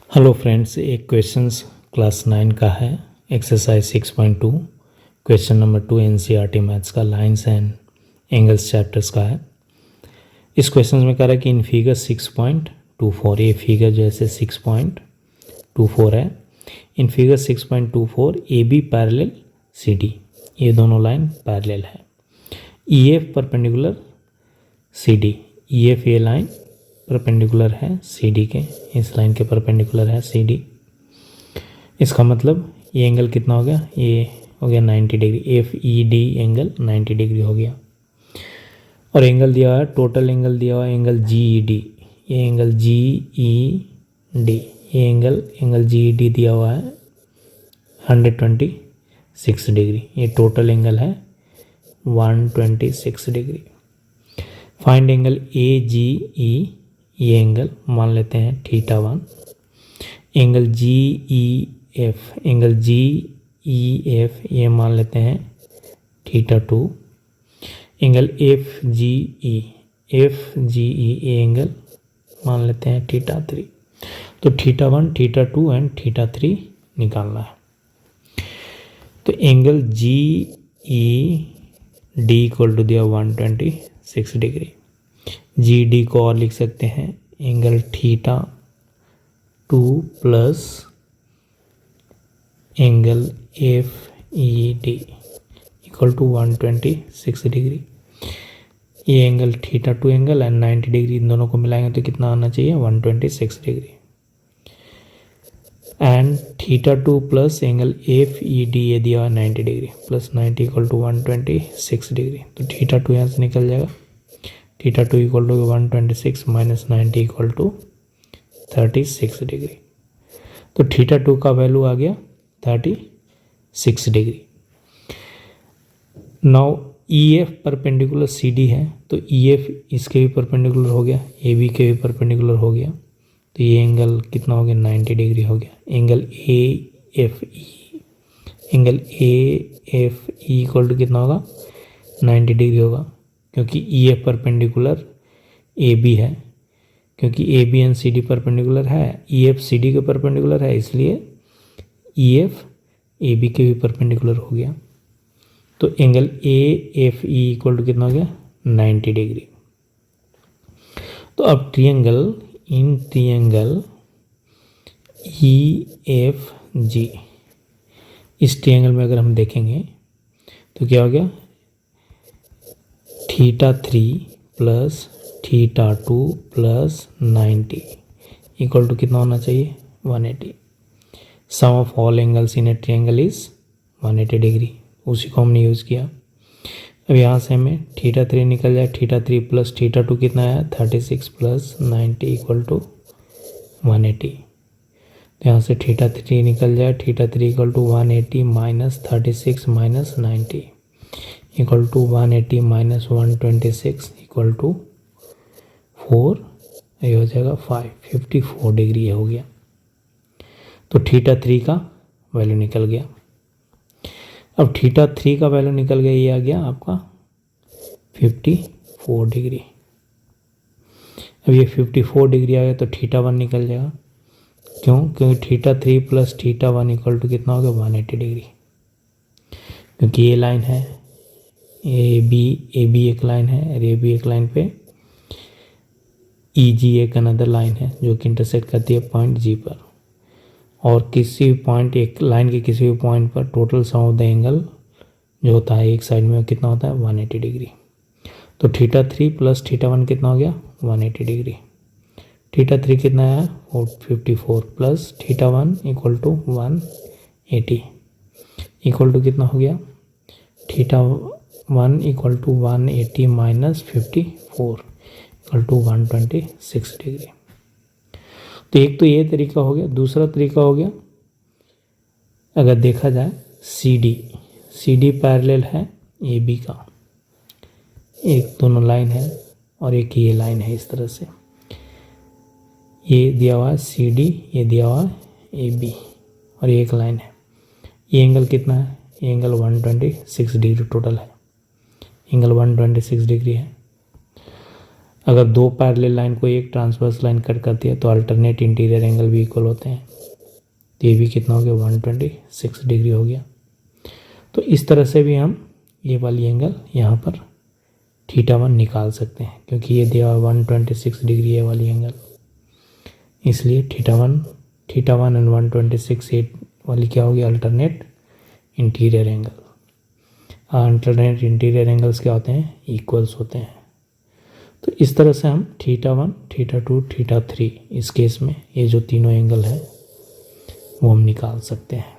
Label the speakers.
Speaker 1: Hello friends, एक questions class 9 का है। Exercise 6.2 question number 2 NCERT maths का लाइंस एंड एंगल्स चैप्टर्स का है। इस क्वेश्चन में कह रहा है कि इन फिगर 6.24, ये फिगर जैसे 6.24 है। In figure 6.24 A B parallel C D, ये दोनों लाइन पैरेलल है। E F perpendicular C D, E F ये लाइन परपेंडिकुलर है सी डी के, इस लाइन के परपेंडिकुलर है सी डी। इसका मतलब ये एंगल कितना हो गया, ये हो गया 90 degree. F E D angle 90 degree हो गया। और एंगल दिया हुआ है, टोटल एंगल दिया हुआ है एंगल जी ई डी, ये एंगल जी ई डी, ये एंगल जी ई डी दिया हुआ है 126 डिग्री। ये टोटल एंगल है 126 degree. Find angle A G E, ये एंगल मान लेते हैं θ1। Angle G E F, angle G E F ये मान लेते हैं θ2। Angle F G E, F G E ये एंगल मान लेते हैं θ3। तो θ1, θ2 एंड θ3 निकालना है। तो angle G E D equal to दिया 126 डिग्री। जी डी को और लिख सकते हैं angle θ2 plus angle F E D equal to 126 degree. ये एंगल θ2 एंगल एंड 90 डिग्री, इन दोनों को मिलाएंगे तो कितना आना चाहिए 126 डिग्री। And θ2 plus angle F E D ये दिया 90 degree, plus 90 equal to 126 degree. तो θ2 यहाँ से निकल जाएगा, θ2 equal to 126 minus 90 equal to 36 degree. तो θ2 का वैल्यू आ गया 36 degree. Now E F perpendicular C D है, तो ई एफ इसके भी परपेंडिकुलर हो गया, ए बी के भी परपेंडिकुलर हो गया। तो ये एंगल कितना हो गया 90 डिग्री हो गया। Angle A F E, angle A F E equal to कितना होगा 90 डिग्री होगा, क्योंकि E F perpendicular A B है। क्योंकि A B and C D perpendicular है, ई एफ सी डी के परपेंडिकुलर है, इसलिए ई एफ ए बी के भी परपेंडिकुलर हो गया। तो angle A F E equal to कितना हो गया 90 डिग्री। तो अब ट्रिएंगल, इन ट्रिएंगल ई एफ जी, इस ट्रिएंगल में अगर हम देखेंगे तो क्या हो गया θ3 प्लस θ2 प्लस 90 इक्वल टू कितना होना चाहिए 180। Sum of all angles in a triangle is 180 degree, उसी को हमने यूज़ किया। अब यहाँ से हमें θ3 निकल जाए, θ3 प्लस θ2 कितना है 36 प्लस 90 इक्वल टू 180। तो यहाँ से θ3 निकल जाए, θ3 equal to 180 minus 36 minus 90 equal to 180 minus 126 equal to 4, ये हो जाएगा 54 डिग्री ये हो गया। तो θ3 का वैल्यू निकल गया। अब θ3 का वैल्यू निकल गया, ये आ गया आपका 54 डिग्री। अब ये 54 डिग्री आ गया तो θ1 निकल जाएगा। क्यों? क्योंकि θ3 प्लस θ1 इक्वल टू कितना हो गया 180 डिग्री। क्योंकि ये लाइन है ए बी एक लाइन है, और ए बी एक लाइन पे ई जी एक अनदर लाइन है जो कि इंटरसेक्ट करती है पॉइंट जी पर। और किसी भी पॉइंट, एक लाइन के किसी भी पॉइंट पर total sum of the angle जो होता है एक साइड में कितना होता है 180 डिग्री। तो θ3 प्लस θ1 कितना हो गया 180 डिग्री। θ3 कितना है 54 plus θ1 equal to 180 equal to कितना हो गया θ1 equal to 180 minus 54 equal to 126 degree. तो एक तो ये तरीका हो गया। दूसरा तरीका हो गया, अगर देखा जाए सी डी पैरेलल है ए बी का, एक दोनों लाइन है और एक ये लाइन है। इस तरह से ये दिया हुआ है सी डी, ये दिया हुआ है ए बी और ये एक लाइन है। ये एंगल कितना है, ये एंगल 126 डिग्री टोटल है, एंगल 126 डिग्री है। अगर दो पैरेलल लाइन को एक ट्रांसवर्स लाइन कट करती है तो अल्टरनेट इंटीरियर एंगल भी इक्वल होते हैं। तो ये भी कितना हो गया 126 डिग्री हो गया। तो इस तरह से भी हम ये वाली एंगल यहाँ पर θ1 निकाल सकते हैं, क्योंकि ये दिया 126 डिग्री है वाली एंगल, इसलिए θ1 एंड 126 ये वाली क्या होगी alternate interior angle. Alternate interior angles क्या होते हैं इक्वल्स होते हैं। तो इस तरह से हम θ1 θ2 θ3 इस केस में ये जो तीनों एंगल है वो हम निकाल सकते हैं।